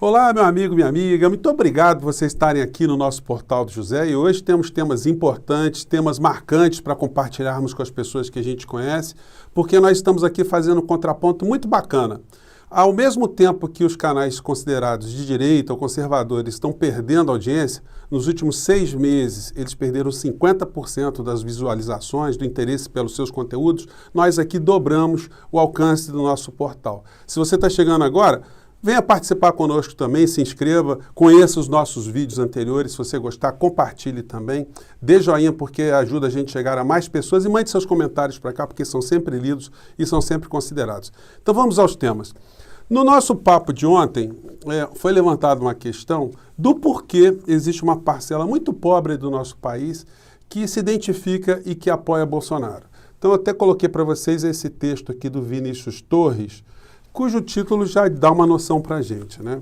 Olá, meu amigo, minha amiga, muito obrigado por vocês estarem aqui no nosso Portal do José e hoje temos temas importantes, temas marcantes para compartilharmos com as pessoas que a gente conhece, porque nós estamos aqui fazendo um contraponto muito bacana. Ao mesmo tempo que os canais considerados de direita ou conservadores estão perdendo audiência, nos últimos 6 meses eles perderam 50% das visualizações, do interesse pelos seus conteúdos, nós aqui dobramos o alcance do nosso portal. Se você está chegando agora, venha participar conosco também, se inscreva, conheça os nossos vídeos anteriores, se você gostar, compartilhe também, dê joinha porque ajuda a gente a chegar a mais pessoas e mande seus comentários para cá porque são sempre lidos e são sempre considerados. Então vamos aos temas. No nosso papo de ontem, foi levantada uma questão do porquê existe uma parcela muito pobre do nosso país que se identifica e que apoia Bolsonaro. Então eu até coloquei para vocês esse texto aqui do Vinícius Torres, cujo título já dá uma noção para a gente, né?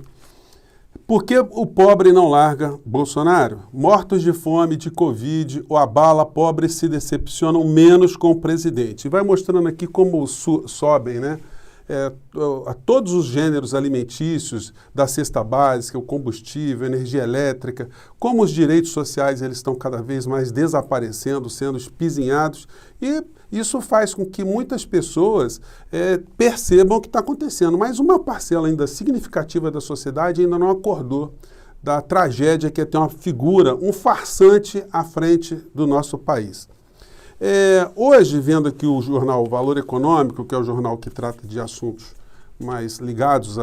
Por que o pobre não larga Bolsonaro? Mortos de fome, de Covid, ou a bala, pobres se decepcionam menos com o presidente. E vai mostrando aqui como sobem, né? A todos os gêneros alimentícios da cesta básica, o combustível, a energia elétrica, como os direitos sociais eles estão cada vez mais desaparecendo, sendo espizinhados, e isso faz com que muitas pessoas percebam o que está acontecendo, mas uma parcela ainda significativa da sociedade ainda não acordou da tragédia que é ter uma figura, um farsante à frente do nosso país. Hoje, vendo aqui o jornal Valor Econômico, que é o jornal que trata de assuntos mais ligados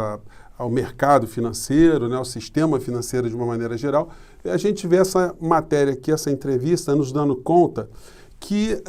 ao mercado financeiro, né, ao sistema financeiro de uma maneira geral, a gente vê essa matéria aqui, essa entrevista, nos dando conta que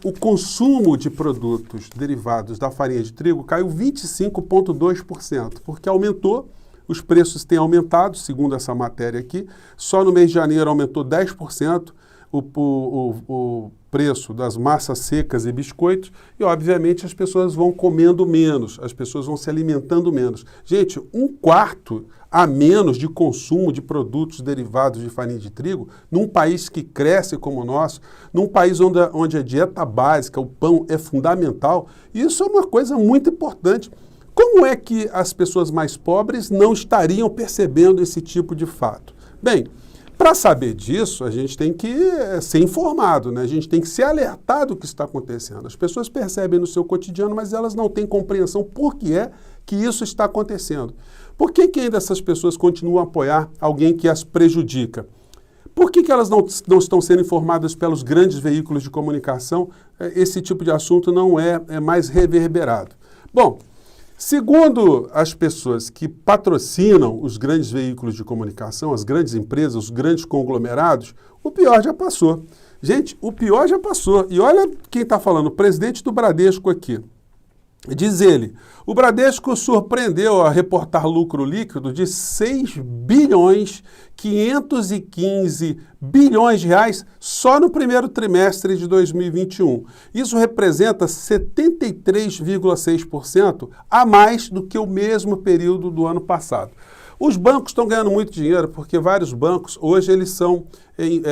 o consumo de produtos derivados da farinha de trigo caiu 25,2%, porque aumentou, os preços têm aumentado, segundo essa matéria aqui, só no mês de janeiro aumentou 10%, o preço das massas secas e biscoitos e, obviamente, as pessoas vão comendo menos, as pessoas vão se alimentando menos. Gente, 1/4 a menos de consumo de produtos derivados de farinha de trigo, num país que cresce como o nosso, num país onde a dieta básica, o pão é fundamental, isso é uma coisa muito importante. Como é que as pessoas mais pobres não estariam percebendo esse tipo de fato? Bem, para saber disso, a gente tem que ser informado, né? A gente tem que ser alertado do que está acontecendo. As pessoas percebem no seu cotidiano, mas elas não têm compreensão por que é que isso está acontecendo. Por que ainda essas pessoas continuam a apoiar alguém que as prejudica? Por que elas não estão sendo informadas pelos grandes veículos de comunicação? Esse tipo de assunto não é mais reverberado. Bom, segundo as pessoas que patrocinam os grandes veículos de comunicação, as grandes empresas, os grandes conglomerados, o pior já passou. Gente, o pior já passou. E olha quem está falando, o presidente do Bradesco aqui. Diz ele, o Bradesco surpreendeu a reportar lucro líquido de 6 bilhões 515 bilhões de reais só no primeiro trimestre de 2021. Isso representa 73,6% a mais do que o mesmo período do ano passado. Os bancos estão ganhando muito dinheiro porque vários bancos, hoje eles são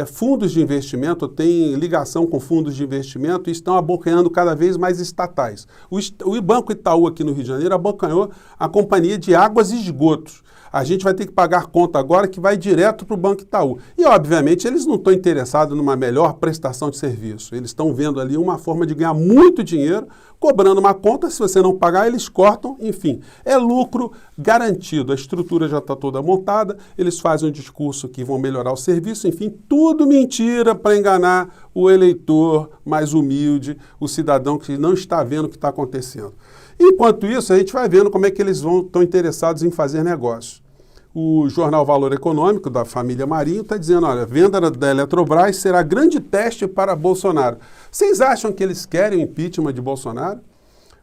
fundos de investimento, têm ligação com fundos de investimento e estão abocanhando cada vez mais estatais. O Banco Itaú aqui no Rio de Janeiro abocanhou a Companhia de Águas e Esgotos. A gente vai ter que pagar conta agora que vai direto para o Banco Itaú. E, obviamente, eles não estão interessados numa melhor prestação de serviço. Eles estão vendo ali uma forma de ganhar muito dinheiro, cobrando uma conta, se você não pagar, eles cortam, enfim. É lucro garantido, a estrutura já está toda montada, eles fazem um discurso que vão melhorar o serviço, enfim, tudo mentira para enganar o eleitor mais humilde, o cidadão que não está vendo o que está acontecendo. Enquanto isso, a gente vai vendo como é que eles estão interessados em fazer negócio. O jornal Valor Econômico, da família Marinho, está dizendo, olha, a venda da Eletrobras será grande teste para Bolsonaro. Vocês acham que eles querem o impeachment de Bolsonaro?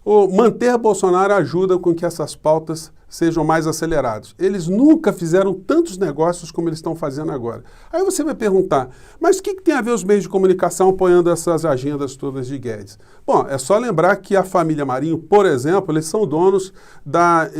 Ou manter Bolsonaro ajuda com que essas pautas sejam mais aceleradas? Eles nunca fizeram tantos negócios como eles estão fazendo agora. Aí você vai perguntar, mas o que tem a ver os meios de comunicação apoiando essas agendas todas de Guedes? Bom, é só lembrar que a família Marinho, por exemplo, eles são donos da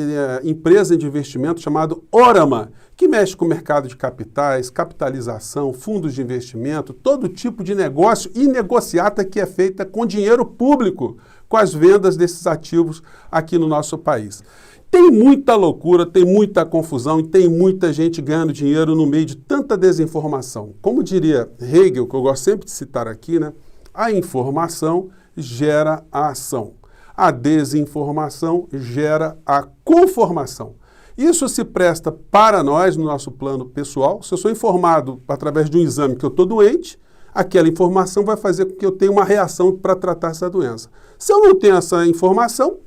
empresa de investimento chamada Orama, que mexe com o mercado de capitais, capitalização, fundos de investimento, todo tipo de negócio e negociata que é feita com dinheiro público, com as vendas desses ativos aqui no nosso país. Tem muita loucura, tem muita confusão e tem muita gente ganhando dinheiro no meio de tanta desinformação. Como diria Hegel, que eu gosto sempre de citar aqui, né? A informação gera a ação. A desinformação gera a conformação. Isso se presta para nós, no nosso plano pessoal. Se eu sou informado através de um exame que eu estou doente, aquela informação vai fazer com que eu tenha uma reação para tratar essa doença. Se eu não tenho essa informação,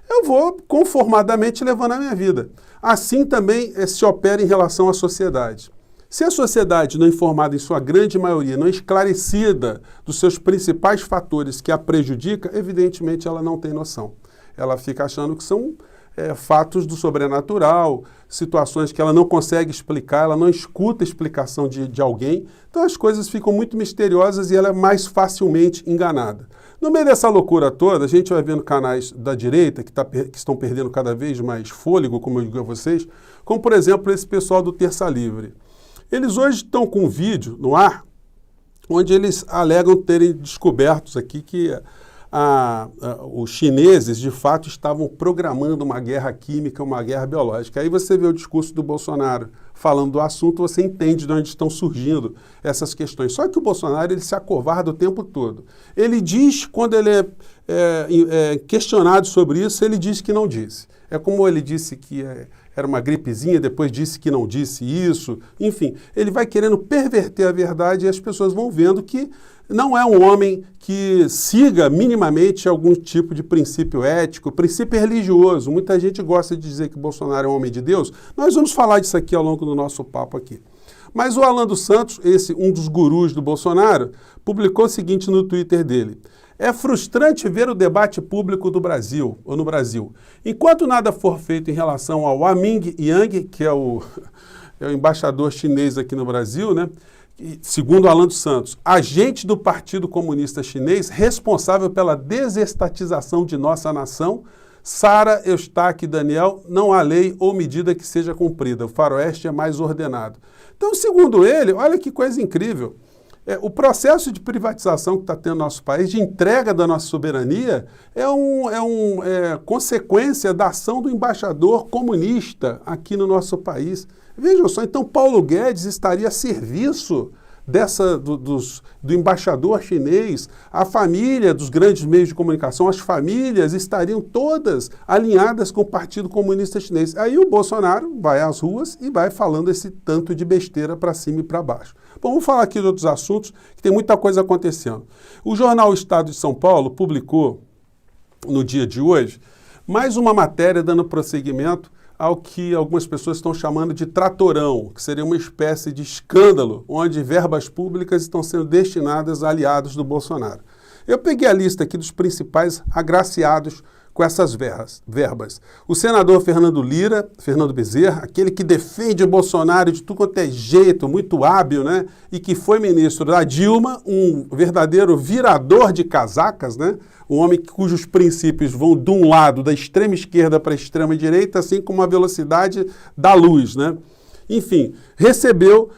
eu vou conformadamente levando a minha vida. Assim também se opera em relação à sociedade. Se a sociedade não é informada em sua grande maioria, não é esclarecida dos seus principais fatores que a prejudica, evidentemente ela não tem noção. Ela fica achando que são fatos do sobrenatural, situações que ela não consegue explicar, ela não escuta a explicação de alguém. Então as coisas ficam muito misteriosas e ela é mais facilmente enganada. No meio dessa loucura toda, a gente vai vendo canais da direita que estão perdendo cada vez mais fôlego, como eu digo a vocês, como por exemplo esse pessoal do Terça Livre. Eles hoje estão com um vídeo no ar, onde eles alegam terem descobertos aqui que os chineses, de fato, estavam programando uma guerra química, uma guerra biológica. Aí você vê o discurso do Bolsonaro falando do assunto, você entende de onde estão surgindo essas questões. Só que o Bolsonaro ele se acovarda o tempo todo. Ele diz, quando ele é questionado sobre isso, ele diz que não disse. É como ele disse que era uma gripezinha, depois disse que não disse isso. Enfim, ele vai querendo perverter a verdade e as pessoas vão vendo que não é um homem que siga minimamente algum tipo de princípio ético, princípio religioso. Muita gente gosta de dizer que Bolsonaro é um homem de Deus. Nós vamos falar disso aqui ao longo do nosso papo aqui. Mas o Alan dos Santos, um dos gurus do Bolsonaro, publicou o seguinte no Twitter dele. É frustrante ver o debate público do Brasil, ou no Brasil. Enquanto nada for feito em relação ao Aming Yang, que é o embaixador chinês aqui no Brasil, né? Segundo Alan dos Santos, agente do Partido Comunista Chinês responsável pela desestatização de nossa nação, Sara, Eustáquio e Daniel, não há lei ou medida que seja cumprida. O faroeste é mais ordenado. Então, segundo ele, olha que coisa incrível. O processo de privatização que está tendo no nosso país, de entrega da nossa soberania, é consequência da ação do embaixador comunista aqui no nosso país. Vejam só, então Paulo Guedes estaria a serviço do embaixador chinês, a família dos grandes meios de comunicação, as famílias estariam todas alinhadas com o Partido Comunista Chinês. Aí o Bolsonaro vai às ruas e vai falando esse tanto de besteira para cima e para baixo. Bom, vamos falar aqui de outros assuntos, que tem muita coisa acontecendo. O jornal Estado de São Paulo publicou, no dia de hoje, mais uma matéria dando prosseguimento ao que algumas pessoas estão chamando de tratorão, que seria uma espécie de escândalo, onde verbas públicas estão sendo destinadas a aliados do Bolsonaro. Eu peguei a lista aqui dos principais agraciados com essas verbas. O senador Fernando Bezerra, aquele que defende o Bolsonaro de tudo quanto é jeito, muito hábil, né? E que foi ministro da Dilma, um verdadeiro virador de casacas, né? Um homem cujos princípios vão de um lado, da extrema esquerda para a extrema direita, assim como a velocidade da luz, né? Enfim, recebeu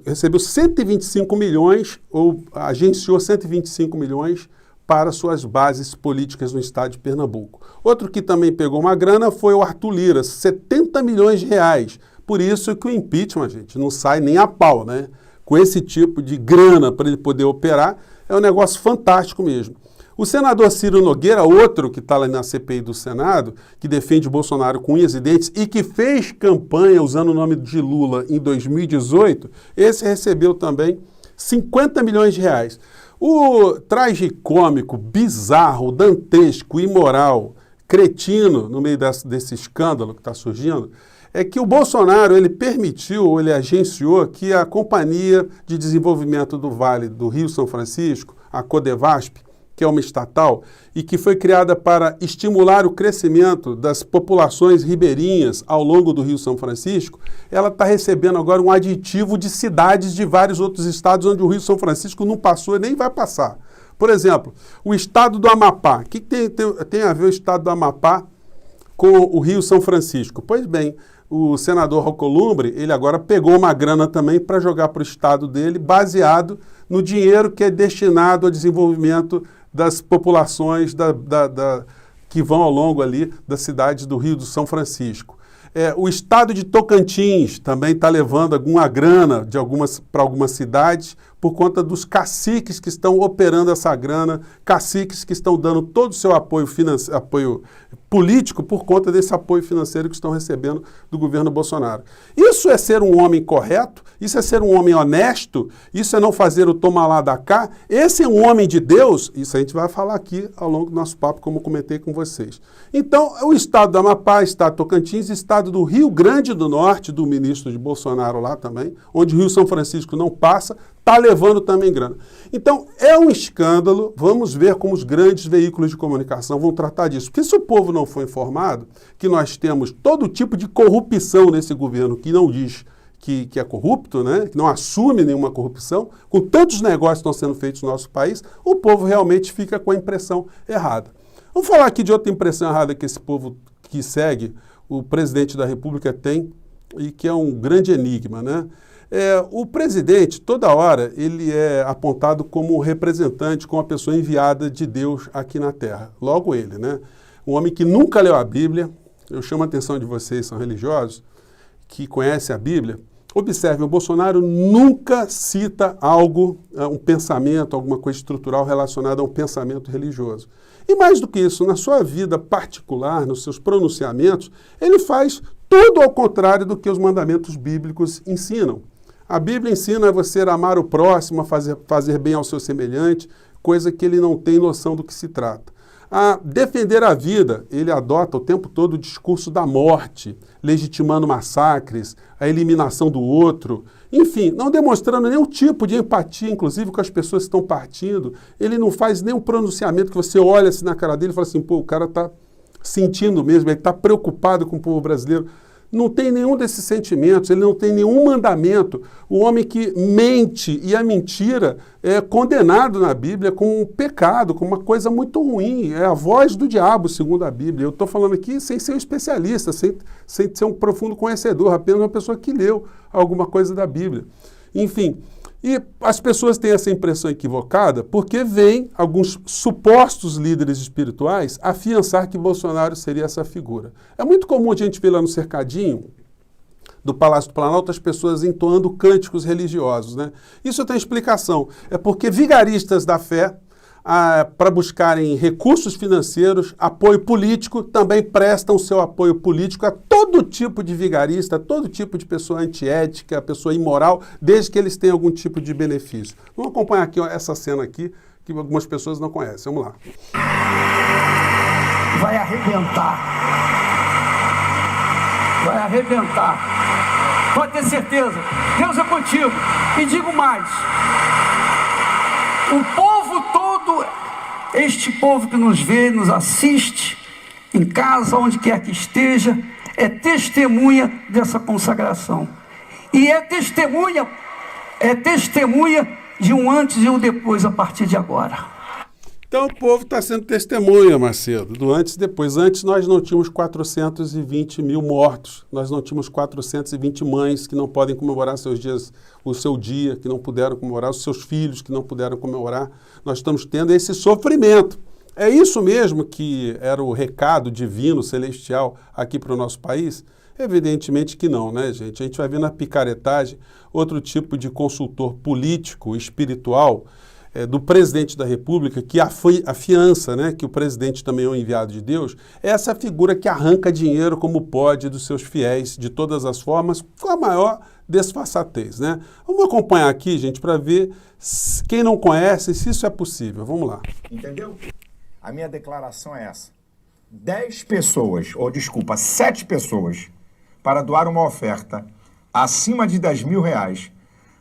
recebeu 125 milhões, ou agenciou 125 milhões para suas bases políticas no estado de Pernambuco. Outro que também pegou uma grana foi o Arthur Lira, 70 milhões de reais. Por isso que o impeachment, gente, não sai nem a pau, né? Com esse tipo de grana para ele poder operar, é um negócio fantástico mesmo. O senador Ciro Nogueira, outro que está lá na CPI do Senado, que defende o Bolsonaro com unhas e dentes e que fez campanha usando o nome de Lula em 2018, esse recebeu também 50 milhões de reais. O tragicômico, bizarro, dantesco, imoral, cretino, no meio desse escândalo que está surgindo, é que o Bolsonaro ele permitiu, ou ele agenciou, que a Companhia de Desenvolvimento do Vale do Rio São Francisco, a Codevasp, que é uma estatal, e que foi criada para estimular o crescimento das populações ribeirinhas ao longo do Rio São Francisco, ela está recebendo agora um aditivo de cidades de vários outros estados onde o Rio São Francisco não passou e nem vai passar. Por exemplo, o estado do Amapá. O que tem a ver o estado do Amapá com o Rio São Francisco? Pois bem, o senador Alcolumbre, ele agora pegou uma grana também para jogar para o estado dele, baseado no dinheiro que é destinado ao desenvolvimento das populações que vão ao longo ali da cidade do Rio do São Francisco. O estado de Tocantins também está levando alguma grana para algumas cidades por conta dos caciques que estão operando essa grana, caciques que estão dando todo o seu apoio político por conta desse apoio financeiro que estão recebendo do governo Bolsonaro. Isso é ser um homem correto? Isso é ser um homem honesto? Isso é não fazer o toma lá da cá? Esse é um homem de Deus? Isso a gente vai falar aqui ao longo do nosso papo, como comentei com vocês. Então, o estado do Amapá, estado de Tocantins, estado do Rio Grande do Norte, do ministro de Bolsonaro lá também, onde o Rio São Francisco não passa, está levando também grana. Então, é um escândalo. Vamos ver como os grandes veículos de comunicação vão tratar disso. Porque se o povo não for informado que nós temos todo tipo de corrupção nesse governo que não diz que é corrupto, né, que não assume nenhuma corrupção, com tantos negócios que estão sendo feitos no nosso país, o povo realmente fica com a impressão errada. Vamos falar aqui de outra impressão errada que esse povo que segue o presidente da República tem e que é um grande enigma, né? O presidente, toda hora, ele é apontado como um representante, como uma pessoa enviada de Deus aqui na Terra. Logo ele, né? Um homem que nunca leu a Bíblia. Eu chamo a atenção de vocês, são religiosos, que conhecem a Bíblia. Observe, o Bolsonaro nunca cita algo, um pensamento, alguma coisa estrutural relacionada a um pensamento religioso. E mais do que isso, na sua vida particular, nos seus pronunciamentos, ele faz tudo ao contrário do que os mandamentos bíblicos ensinam. A Bíblia ensina você a amar o próximo, a fazer bem ao seu semelhante, coisa que ele não tem noção do que se trata. A defender a vida, ele adota o tempo todo o discurso da morte, legitimando massacres, a eliminação do outro, enfim, não demonstrando nenhum tipo de empatia, inclusive com as pessoas que estão partindo. Ele não faz nenhum pronunciamento que você olha assim na cara dele e fala assim, pô, o cara está sentindo mesmo, ele está preocupado com o povo brasileiro. Não tem nenhum desses sentimentos, ele não tem nenhum mandamento. O homem que mente, e a mentira é condenado na Bíblia como um pecado, como uma coisa muito ruim. É a voz do diabo, segundo a Bíblia. Eu estou falando aqui sem ser um especialista, sem ser um profundo conhecedor, apenas uma pessoa que leu alguma coisa da Bíblia. Enfim, e as pessoas têm essa impressão equivocada porque vêm alguns supostos líderes espirituais afiançar que Bolsonaro seria essa figura. É muito comum a gente ver lá no cercadinho do Palácio do Planalto as pessoas entoando cânticos religiosos, né? Isso tem explicação. É porque vigaristas da fé, para buscarem recursos financeiros, apoio político, também prestam seu apoio político a todo tipo de vigarista, a todo tipo de pessoa antiética, pessoa imoral, desde que eles tenham algum tipo de benefício. Vamos acompanhar aqui essa cena aqui, que algumas pessoas não conhecem. Vamos lá. Vai arrebentar. Vai arrebentar. Pode ter certeza. Deus é contigo. E digo mais. O povo todo, este povo que nos vê, nos assiste, em casa, onde quer que esteja, é testemunha dessa consagração. E é testemunha de um antes e um depois a partir de agora. Então o povo está sendo testemunha, Macedo, do antes e depois. Antes nós não tínhamos 420 mil mortos, nós não tínhamos 420 mães que não podem comemorar seus dias, o seu dia, que não puderam comemorar, os seus filhos que não puderam comemorar. Nós estamos tendo esse sofrimento. É isso mesmo que era o recado divino, celestial aqui para o nosso país? Evidentemente que não, né, gente? A gente vai ver na picaretagem outro tipo de consultor político, espiritual, do presidente da República, que afiança, né, que o presidente também é um enviado de Deus, é essa figura que arranca dinheiro como pode dos seus fiéis, de todas as formas, com a maior desfaçatez, né? Vamos acompanhar aqui, gente, para ver quem não conhece, se isso é possível. Vamos lá. Entendeu? A minha declaração é essa. 10 pessoas, ou desculpa, 7 pessoas, para doar uma oferta acima de R$10.000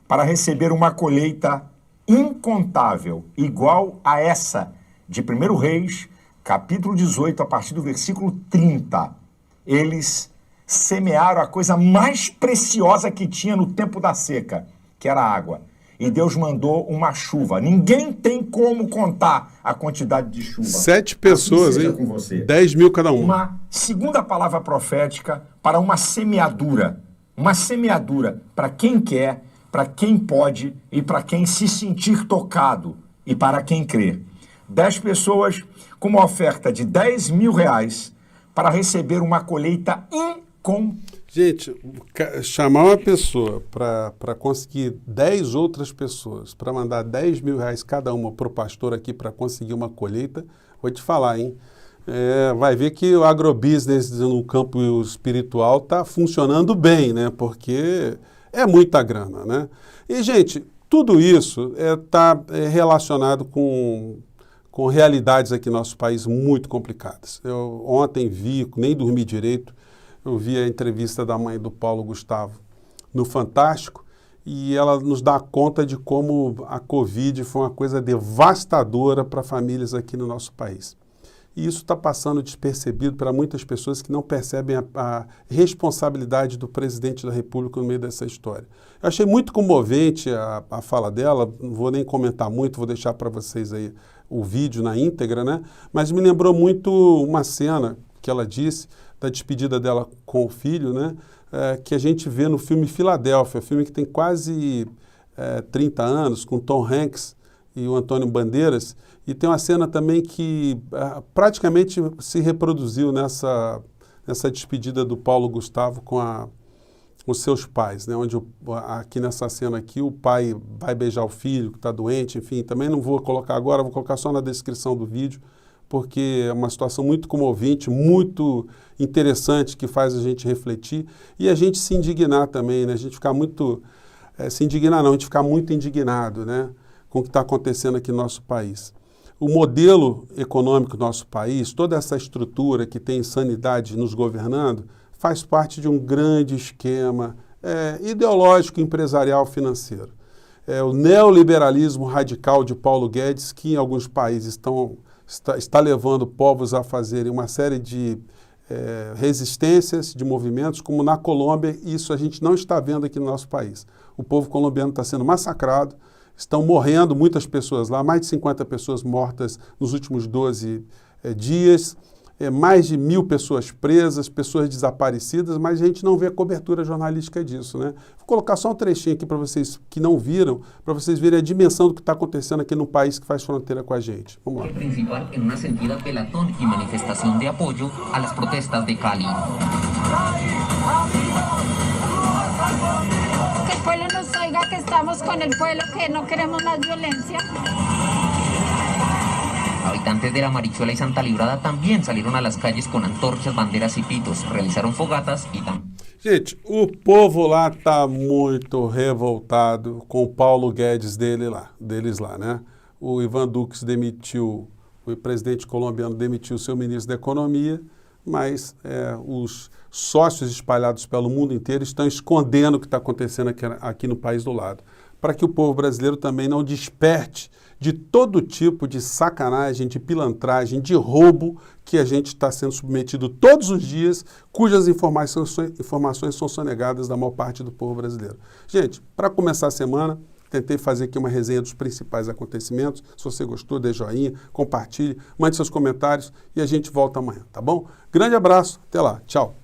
para receber uma colheita incontável, igual a essa de 1 Reis, capítulo 18, a partir do versículo 30. Eles semearam a coisa mais preciosa que tinha no tempo da seca, que era a água. E Deus mandou uma chuva. Ninguém tem como contar a quantidade de chuva. 7 pessoas, hein? 10 mil cada um. Uma segunda palavra profética para uma semeadura. Uma semeadura para quem quer, para quem pode e para quem se sentir tocado e para quem crê. 10 pessoas com uma oferta de R$10.000 para receber uma colheita incompleta. Gente, chamar uma pessoa para conseguir 10 outras pessoas, para mandar R$10.000 cada uma para o pastor aqui para conseguir uma colheita, vou te falar, hein? Vai ver que o agrobusiness no campo espiritual está funcionando bem, né? Porque é muita grana, né? E, gente, tudo isso está relacionado com realidades aqui no nosso país muito complicadas. Eu ontem vi, nem dormi direito, eu vi a entrevista da mãe do Paulo Gustavo no Fantástico e ela nos dá conta de como a Covid foi uma coisa devastadora para famílias aqui no nosso país. E isso está passando despercebido para muitas pessoas que não percebem a responsabilidade do presidente da República no meio dessa história. Eu achei muito comovente a fala dela, não vou nem comentar muito, vou deixar para vocês aí o vídeo na íntegra, né? Mas me lembrou muito uma cena que ela disse, da despedida dela com o filho, né? Que a gente vê no filme Filadélfia, filme que tem quase 30 anos, com Tom Hanks e o Antônio Bandeiras, e tem uma cena também que praticamente se reproduziu nessa despedida do Paulo Gustavo com os seus pais, né? Onde aqui nessa cena aqui o pai vai beijar o filho que está doente, enfim, também não vou colocar agora, vou colocar só na descrição do vídeo, porque é uma situação muito comovente, muito interessante, que faz a gente refletir e a gente se indignar também, né? A gente ficar muito, se indignar não, a gente ficar muito indignado, né? Com o que está acontecendo aqui no nosso país. O modelo econômico do nosso país, toda essa estrutura que tem insanidade nos governando, faz parte de um grande esquema ideológico, empresarial, financeiro. O neoliberalismo radical de Paulo Guedes, que em alguns países está levando povos a fazerem uma série de resistências, de movimentos, como na Colômbia, isso a gente não está vendo aqui no nosso país. O povo colombiano está sendo massacrado, estão morrendo muitas pessoas lá, mais de 50 pessoas mortas nos últimos 12 dias, mais de 1.000 pessoas presas, pessoas desaparecidas, mas a gente não vê a cobertura jornalística disso, né? Vou colocar só um trechinho aqui para vocês que não viram, para vocês verem a dimensão do que está acontecendo aqui no país que faz fronteira com a gente. Vamos lá. Principal em uma sentida pelatón e manifestação de apoio às protestas de Cali. Que el pueblo nos oiga que estamos con el pueblo, que no queremos más violencia. Habitantes de La Marichuela y Santa Librada también salieron a las calles con antorchas, banderas y pitos, realizaron fogatas y también... Gente, o povo lá está muito revoltado com o Paulo Guedes deles lá, né? O Ivan Duque demitiu, o presidente colombiano demitiu seu ministro da Economia, mas os sócios espalhados pelo mundo inteiro estão escondendo o que está acontecendo aqui no país do lado, para que o povo brasileiro também não desperte de todo tipo de sacanagem, de pilantragem, de roubo que a gente está sendo submetido todos os dias, cujas informações são sonegadas da maior parte do povo brasileiro. Gente, para começar a semana, tentei fazer aqui uma resenha dos principais acontecimentos. Se você gostou, dê joinha, compartilhe, mande seus comentários e a gente volta amanhã, tá bom? Grande abraço, até lá, tchau.